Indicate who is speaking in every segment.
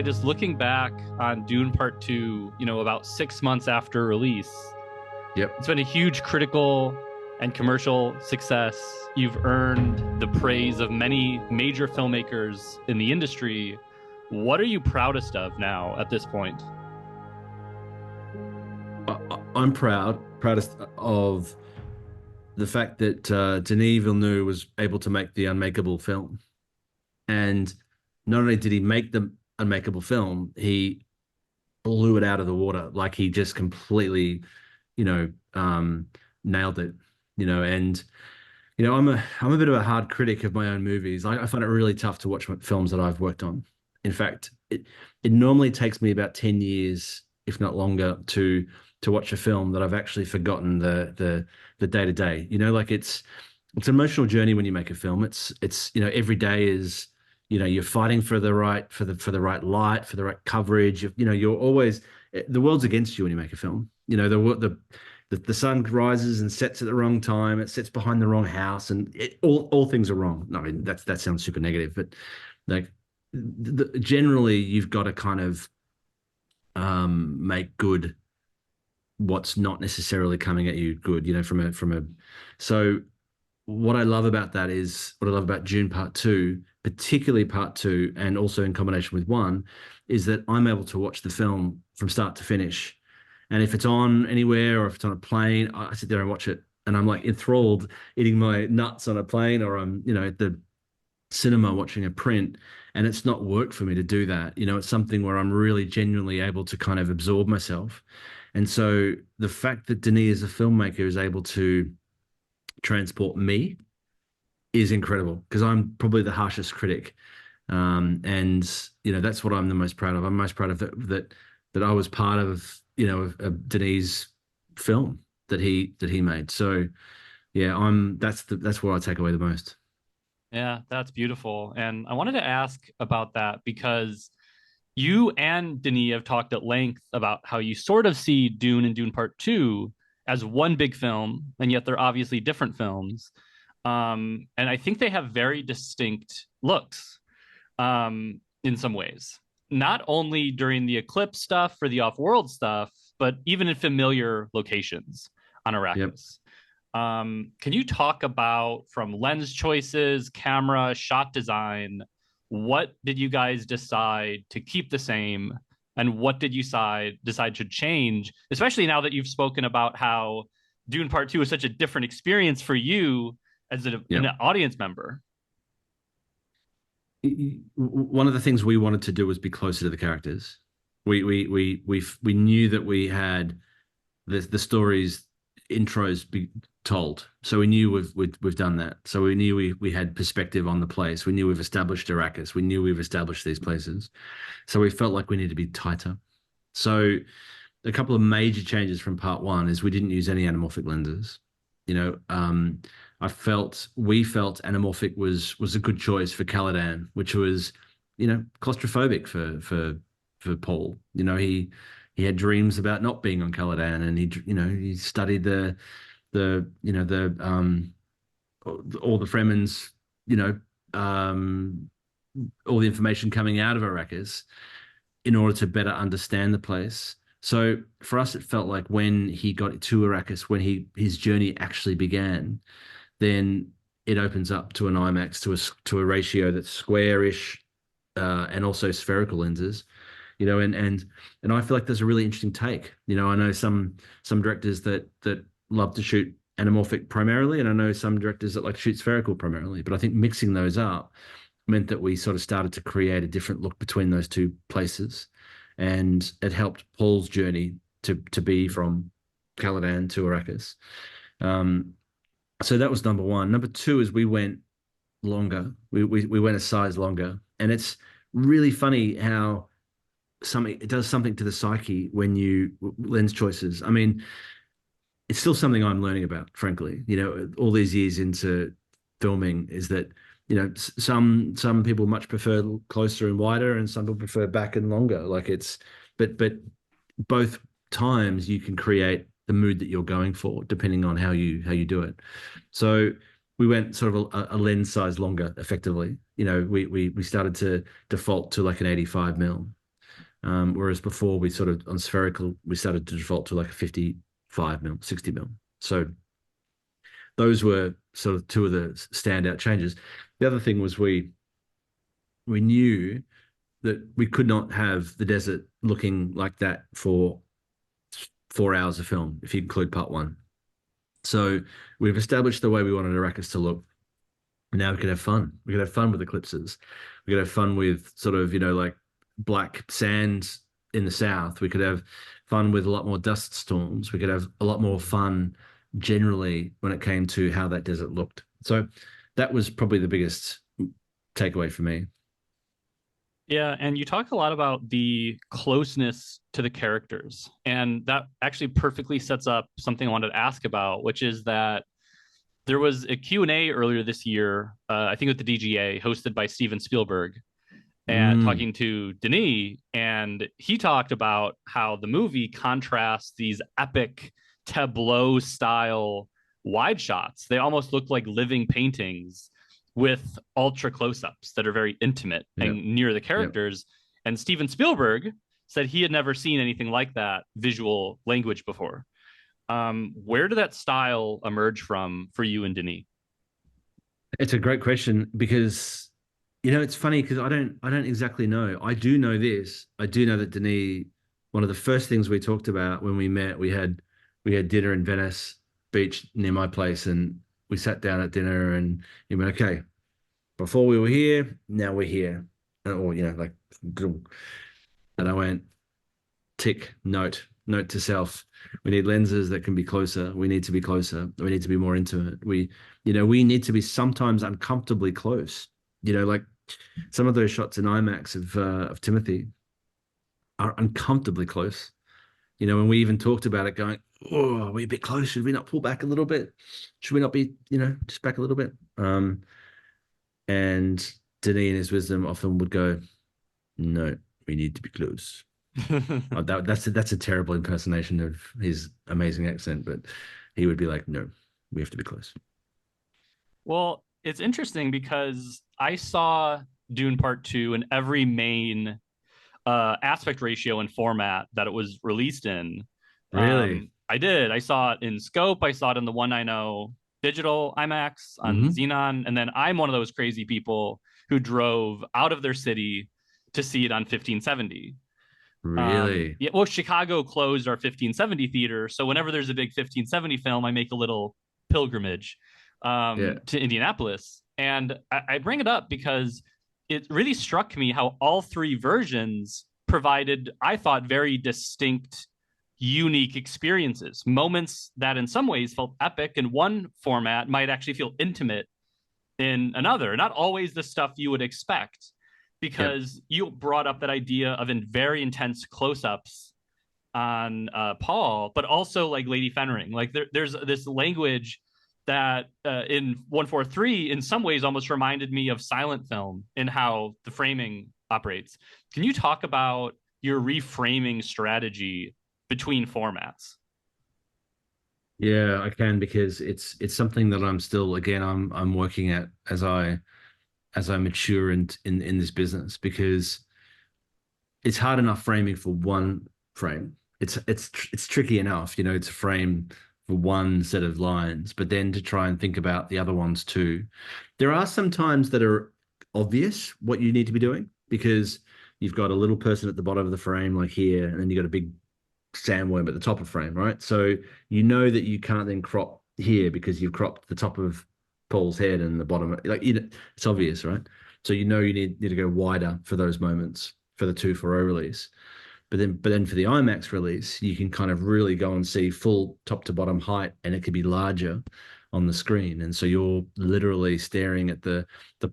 Speaker 1: just looking back on Dune Part 2, about 6 months after release,
Speaker 2: Yep.
Speaker 1: it's been a huge critical and commercial success. You've earned the praise of many major filmmakers in the industry. What are you proudest of now at this point?
Speaker 2: I'm proudest of the fact that Denis Villeneuve was able to make the unmakeable film. And not only did he make the unmakeable film, he blew it out of the water. Like he just completely, you know, nailed it. And I'm a bit of a hard critic of my own movies. I find it really tough to watch films that I've worked on. In fact, it normally takes me about 10 years, if not longer, to watch a film that I've actually forgotten the day to day. Like it's an emotional journey when you make a film. It's every day is you're fighting for the right for the right light, for the right coverage. You're always the world's against you when you make a film. The sun rises and sets at the wrong time. It sets behind the wrong house, and all things are wrong. I mean, that sounds super negative, but like generally, you've got to kind of make good what's not necessarily coming at you good. From a. So what I love about that is what I love about June Part Two, particularly Part Two, and also in combination with one, is that I'm able to watch the film from start to finish. And if it's on anywhere or if it's on a plane, I sit there and watch it. And I'm like enthralled eating my nuts on a plane, or I'm, at the cinema watching a print. And it's not work for me to do that. It's something where I'm really genuinely able to kind of absorb myself. And so the fact that Denis as a filmmaker is able to transport me is incredible because I'm probably the harshest critic. And that's what I'm the most proud of. I'm most proud of that I was part of, of Denis' film that he made. So yeah, that's what I take away the most.
Speaker 1: Yeah, that's beautiful. And I wanted to ask about that because you and Denis have talked at length about how you sort of see Dune and Dune Part 2 as one big film, and yet they're obviously different films. And I think they have very distinct looks in some ways, not only during the eclipse stuff or the off-world stuff, but even in familiar locations on
Speaker 2: Yep.
Speaker 1: Arrakis. Can you talk about from lens choices, camera, shot design, what did you guys decide to keep the same, and what did you decide should change, especially now that you've spoken about how Dune Part 2 is such a different experience for you as an
Speaker 2: Yep.
Speaker 1: audience member?
Speaker 2: One of the things we wanted to do was be closer to the characters. We knew that we had the stories intros be told, so we knew we've done that. So we knew we had perspective on the place. We knew we've established Arrakis. We knew we've established these places. So we felt like we needed to be tighter. So a couple of major changes from part one is we didn't use any anamorphic lenses. You know, we felt anamorphic was a good choice for Caladan, which was, claustrophobic for Paul. He had dreams about not being on Caladan, and he studied the all the Fremens, you know, all the information coming out of Arrakis in order to better understand the place. So for us, it felt like when he got to Arrakis, when his journey actually began, then it opens up to an IMAX to a ratio that's squarish, and also spherical lenses, and I feel like there's a really interesting take. I know some directors that love to shoot anamorphic primarily, and I know some directors that like to shoot spherical primarily. But I think mixing those up meant that we sort of started to create a different look between those two places, and it helped Paul's journey to be from Caladan to Arrakis. So that was number one. Number two is we went longer. We went a size longer, and it's really funny how it does something to the psyche when you lens choices. I mean, it's still something I'm learning about, frankly. All these years into filming, is that some people much prefer closer and wider, and some people prefer back and longer. But both times you can create the mood that you're going for depending on how you do it. So we went sort of a lens size longer, effectively. We started to default to like an 85 mil. Whereas before we sort of on spherical we started to default to like a 55 mil, 60 mil. So those were sort of two of the standout changes. The other thing was we knew that we could not have the desert looking like that for 4 hours of film if you include part one. So we've established the way we wanted Arrakis to look. Now we could have fun. We could have fun with eclipses. We could have fun with sort of, like black sand in the south. We could have fun with a lot more dust storms. We could have a lot more fun generally when it came to how that desert looked. So that was probably the biggest takeaway for me.
Speaker 1: Yeah, and you talk a lot about the closeness to the characters. And that actually perfectly sets up something I wanted to ask about, which is that there was a Q&A earlier this year, I think with the DGA, hosted by Steven Spielberg, and
Speaker 2: Mm,
Speaker 1: talking to Denis, and he talked about how the movie contrasts these epic tableau style wide shots. They almost look like living paintings with ultra close-ups that are very intimate
Speaker 2: yep,
Speaker 1: and near the
Speaker 2: yep.
Speaker 1: characters. And Steven Spielberg said he had never seen anything like that visual language before. Where did that style emerge from for you and Denis?
Speaker 2: It's a great question because it's funny because I don't exactly know. I do know this. I do know that Denis, one of the first things we talked about when we met, we had dinner in Venice Beach near my place, and we sat down at dinner, and he went, okay, before we were here, now we're here. Or like, and I went, tick, note to self. We need lenses that can be closer. We need to be closer. We need to be more intimate. We need to be sometimes uncomfortably close. Like some of those shots in IMAX of Timothy are uncomfortably close. And we even talked about it, going, "Oh, are we a bit close? Should we not pull back a little bit? Should we not be, just back a little bit?" And Denis, in his wisdom, often would go, "No, we need to be close." Oh, that's a terrible impersonation of his amazing accent, but he would be like, "No, we have to be close."
Speaker 1: Well, it's interesting because I saw Dune Part 2 in every main aspect ratio and format that it was released in.
Speaker 2: Really?
Speaker 1: I did. I saw it in scope. I saw it in the 190 digital IMAX on
Speaker 2: Hmm.
Speaker 1: Xenon. And then I'm one of those crazy people who drove out of their city to see it on 1570.
Speaker 2: Really?
Speaker 1: Yeah, well, Chicago closed our 1570 theater, so whenever there's a big 1570 film, I make a little pilgrimage
Speaker 2: Yeah.
Speaker 1: to Indianapolis, and I bring it up because it really struck me how all three versions provided, I thought, very distinct, unique experiences. Moments that, in some ways, felt epic in one format might actually feel intimate in another. Not always the stuff you would expect,
Speaker 2: Yep.
Speaker 1: because you brought up that idea of in very intense close-ups on Paul, but also like Lady Fenring. Like there's this language that in 143 in some ways almost reminded me of silent film in how the framing operates. Can you talk about your reframing strategy between formats?
Speaker 2: Yeah, I can because it's something that I'm still again I'm working at as I mature in this business because it's hard enough framing for one frame. It's tricky enough, to frame for one set of lines, but then to try and think about the other ones too. There are some times that are obvious what you need to be doing because you've got a little person at the bottom of the frame, like here, and then you've got a big sandworm at the top of frame, right? So you know that you can't then crop here because you've cropped the top of Paul's head and the bottom. Like it's obvious, right? So you need to go wider for those moments for the 2.4 release. But then for the IMAX release, you can kind of really go and see full top to bottom height, and it could be larger on the screen. And so you're literally staring at the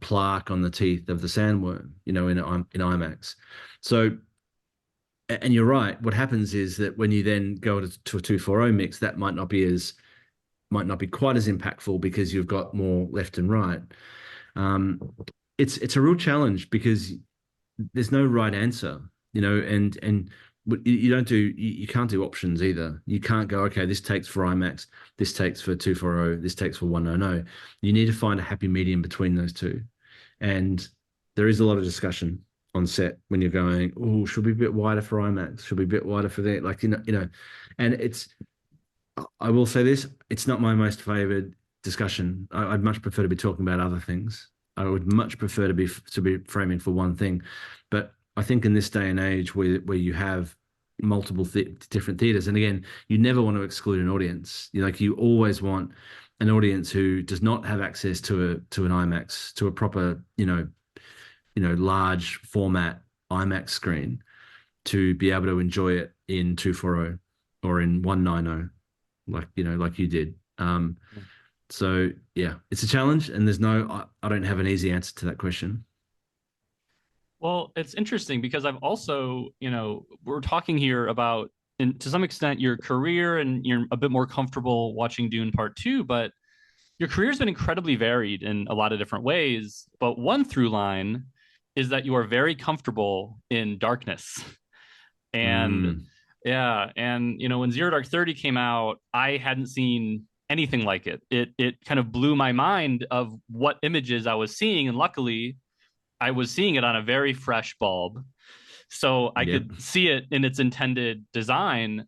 Speaker 2: plaque on the teeth of the sandworm, in IMAX. So and you're right. What happens is that when you then go to a 2.4 mix, that might not be quite as impactful because you've got more left and right. Um, it's a real challenge because there's no right answer, and you don't do you can't do options either. You can't go, okay, this takes for IMAX, this takes for 2.4, this takes for 1.0. You need to find a happy medium between those two, and there is a lot of discussion. on set when you're going, oh, should be a bit wider for IMAX, should be a bit wider for that. Like, and I will say this, it's not my most favored discussion. I'd much prefer to be talking about other things. I would much prefer to be framing for one thing. But I think in this day and age where you have multiple different theaters, and again, you never want to exclude an audience. Like you always want an audience who does not have access to an IMAX, to a proper, large format IMAX screen to be able to enjoy it in 240 or in 190, like you did. So yeah, it's a challenge, and I don't have an easy answer to that question.
Speaker 1: Well, it's interesting because I've also, we're talking here about, to some extent, your career, and you're a bit more comfortable watching Dune Part Two, but your career's been incredibly varied in a lot of different ways. But one through line is that you are very comfortable in darkness. And
Speaker 2: Mm,
Speaker 1: yeah, and when Zero Dark 30 came out, I hadn't seen anything like it. It kind of blew my mind of what images I was seeing, and luckily I was seeing it on a very fresh bulb, so I
Speaker 2: yep.
Speaker 1: could see it in its intended design.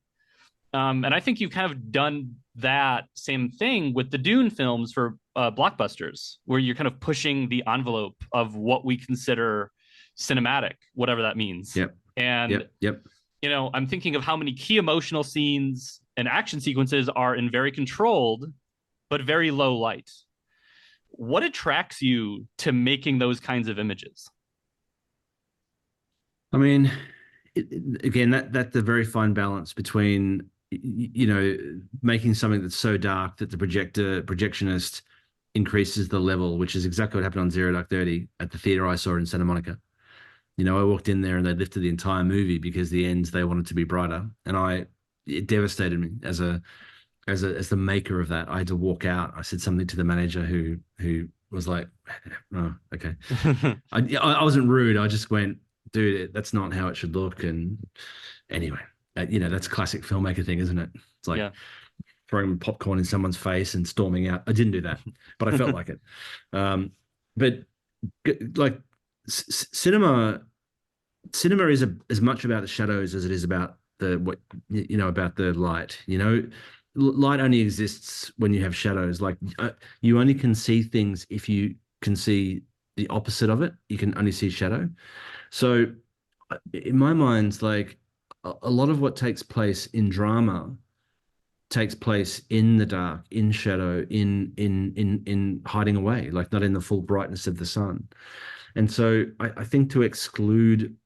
Speaker 1: And I think you've kind of done that same thing with the Dune films for blockbusters, where you're kind of pushing the envelope of what we consider cinematic, whatever that means.
Speaker 2: Yep.
Speaker 1: And
Speaker 2: Yep. Yep.
Speaker 1: I'm thinking of how many key emotional scenes and action sequences are in very controlled but very low light. What attracts you to making those kinds of images?
Speaker 2: I mean, again, that's a very fine balance between making something that's so dark that the projectionist increases the level, which is exactly what happened on Zero Dark 30 at the theater I saw in Santa Monica. I walked in there and they lifted the entire movie because the ends they wanted to be brighter, and it devastated me as the maker of that. I had to walk out. I said something to the manager who was like, "Oh, okay." I wasn't rude. I just went, "Dude, that's not how it should look." And anyway, that's a classic filmmaker thing, isn't it? It's like
Speaker 1: Yeah.
Speaker 2: throwing popcorn in someone's face and storming out. I didn't do that, but I felt like it. Um, but like cinema is as much about the shadows as it is about about the light. Light only exists when you have shadows. Like you only can see things if you can see the opposite of it. You can only see shadow. So in my mind, like a lot of what takes place in drama takes place in the dark, in shadow, in hiding away, like not in the full brightness of the sun. And so I think to exclude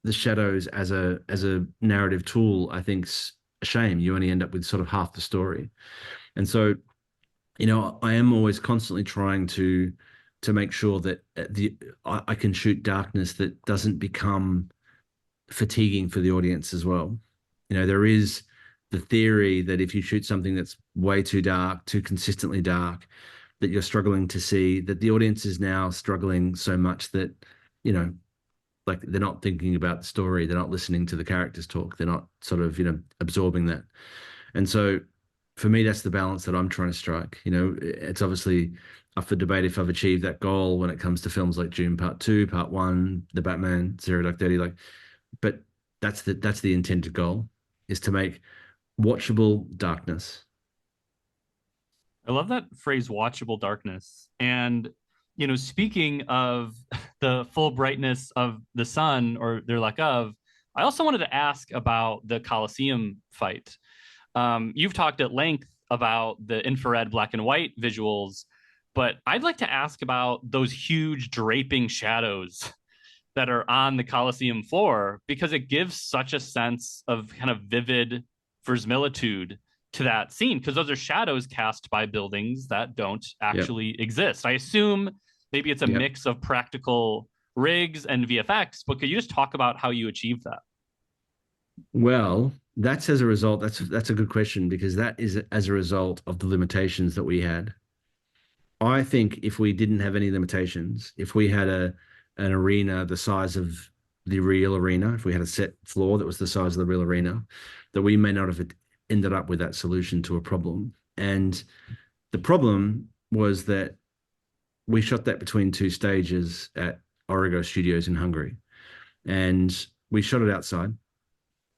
Speaker 2: the shadows as a narrative tool, I think's a shame. You only end up with sort of half the story. And so, I am always constantly trying to make sure that I can shoot darkness that doesn't become fatiguing for the audience as well. There is the theory that if you shoot something that's way too dark, too consistently dark, that you're struggling to see, that the audience is now struggling so much that, you know, like they're not thinking about the story, they're not listening to the characters talk, they're not sort of, absorbing that. And so for me, that's the balance that I'm trying to strike. It's obviously up for debate if I've achieved that goal when it comes to films like Dune Part Two, Part One, The Batman, Zero Dark 30. But that's the intended goal, is to make watchable darkness.
Speaker 1: I love that phrase, watchable darkness. And, speaking of the full brightness of the sun, or their lack of, I also wanted to ask about the Coliseum fight. You've talked at length about the infrared black and white visuals, but I'd like to ask about those huge draping shadows that are on the Coliseum floor, because it gives such a sense of kind of vivid verisimilitude to that scene, because those are shadows cast by buildings that don't
Speaker 2: Yep.
Speaker 1: actually exist. I assume maybe it's a
Speaker 2: Yep.
Speaker 1: mix of practical rigs and VFX, but could you just talk about how you achieve that?
Speaker 2: Well, that's as a result. That's a good question, because that is as a result of the limitations that we had. I think if we didn't have any limitations, if we had an arena the size of the real arena, if we had a set floor that was the size of the real arena, that we may not have ended up with that solution to a problem. And the problem was that we shot that between two stages at Origo Studios in Hungary, and we shot it outside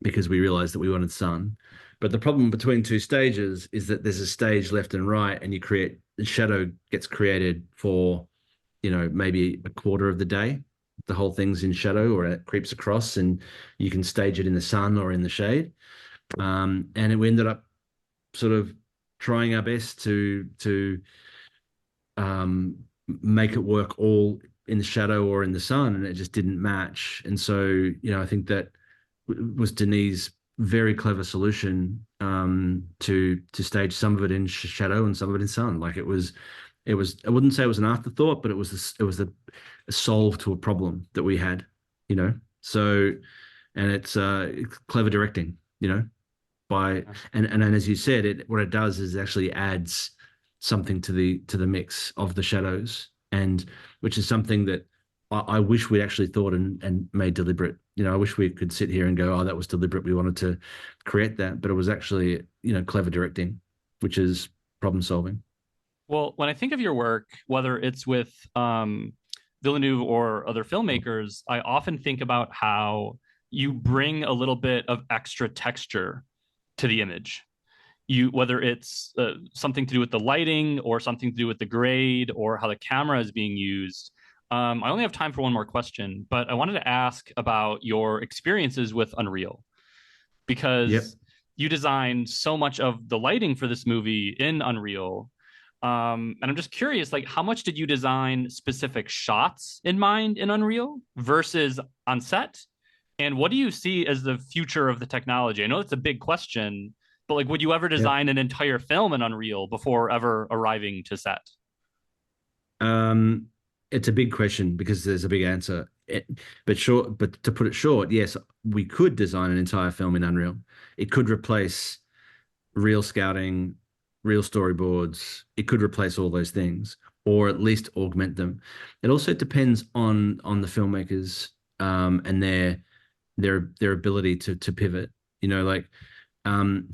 Speaker 2: because we realized that we wanted sun. But the problem between two stages is that there's a stage left and right, and you create the shadow gets created for, maybe a quarter of the day. The whole thing's in shadow or it creeps across, and you can stage it in the sun or in the shade. And we ended up sort of trying our best to make it work all in the shadow or in the sun, and it just didn't match. And so, I think that was Denis' very clever solution, to stage some of it in shadow and some of it in sun. Like it was I wouldn't say it was an afterthought, but a solve to a problem that we had, you know. So, and it's clever directing, by and as you said, what it does is actually adds something to the mix of the shadows, and which is something that I wish we actually thought and made deliberate. I wish we could sit here and go, oh, that was deliberate. We wanted to create that, but it was actually, clever directing, which is problem solving.
Speaker 1: Well, when I think of your work, whether it's with Villeneuve or other filmmakers, I often think about how you bring a little bit of extra texture to the image. Whether it's something to do with the lighting or something to do with the grade or how the camera is being used. I only have time for one more question, but I wanted to ask about your experiences with Unreal,
Speaker 2: Yep.
Speaker 1: because you designed so much of the lighting for this movie in Unreal. And I'm just curious, like, how much did you design specific shots in mind in Unreal versus on set? And what do you see as the future of the technology? I know it's a big question, but like, would you ever
Speaker 2: Yep.
Speaker 1: design an entire film in Unreal before ever arriving to set?
Speaker 2: Um, it's a big question because there's a big answer. But to put it short, yes, we could design an entire film in Unreal. It could replace real scouting, real storyboards. It could replace all those things, or at least augment them. It also depends on the filmmakers, and their ability to pivot. Like,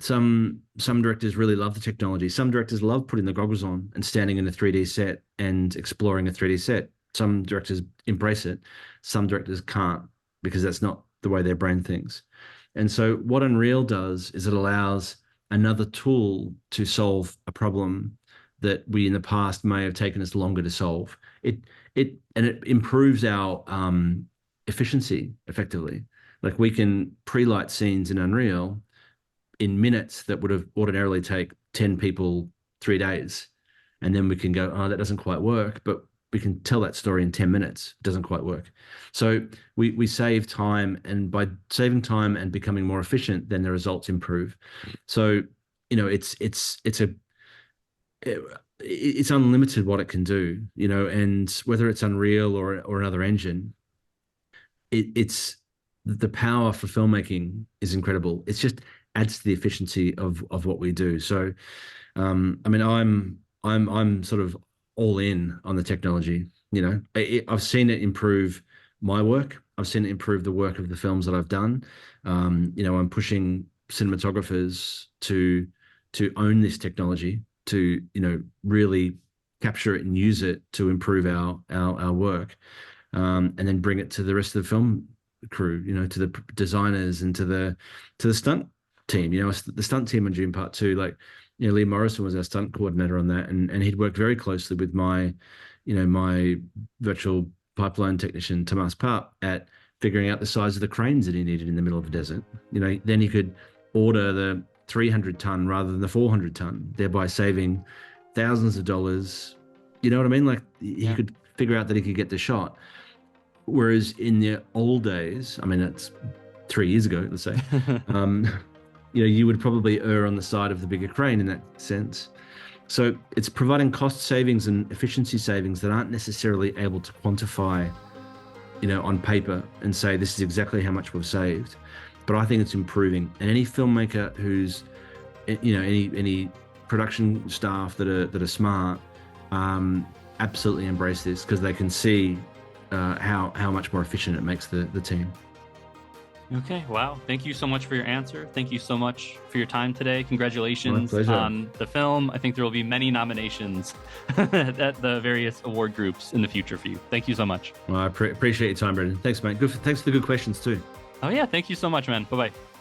Speaker 2: some directors really love the technology. Some directors love putting the goggles on and standing in a 3D set and exploring a 3D set. Some directors embrace it. Some directors can't, because that's not the way their brain thinks. And so what Unreal does is it allows another tool to solve a problem that we in the past may have taken us longer to solve. It improves our efficiency effectively. Like, we can pre-light scenes in Unreal in minutes that would have ordinarily take 10 people 3 days. And then we can go, oh, that doesn't quite work, but we can tell that story in 10 minutes. It doesn't quite work. So we save time, and by saving time and becoming more efficient, then the results improve. So, it's unlimited what it can do, and whether it's Unreal or another engine, it's the power for filmmaking is incredible. It's just adds to the efficiency of what we do. So, I mean, I'm sort of all in on the technology. I've seen it improve my work. I've seen it improve the work of the films that I've done. I'm pushing cinematographers to own this technology, to really capture it and use it to improve our work, and then bring it to the rest of the film crew, to the designers and to the stunt team. The stunt team on Dune Part Two, like, Lee Morrison was our stunt coordinator on that, and he'd worked very closely with my virtual pipeline technician Tomas Papp at figuring out the size of the cranes that he needed in the middle of the desert. Then he could order the 300-ton rather than the 400-ton, thereby saving thousands of dollars. You know what I mean? Like, he
Speaker 1: Yeah.
Speaker 2: could figure out that he could get the shot. Whereas in the old days, I mean, that's 3 years ago, let's say, um, you would probably err on the side of the bigger crane in that sense. So it's providing cost savings and efficiency savings that aren't necessarily able to quantify, on paper and say this is exactly how much we've saved. But I think it's improving. And any filmmaker who's, any production staff that are smart, absolutely embrace this, because they can see how much more efficient it makes the team.
Speaker 1: Okay, wow. Thank you so much for your answer. Thank you so much for your time today.
Speaker 2: My
Speaker 1: Congratulations
Speaker 2: pleasure.
Speaker 1: on the film. I think there will be many nominations at the various award groups in the future for you. Thank you so much.
Speaker 2: Well, I appreciate your time, Brendan. Thanks, mate. Thanks for the good questions too.
Speaker 1: Oh, yeah. Thank you so much, man. Bye bye.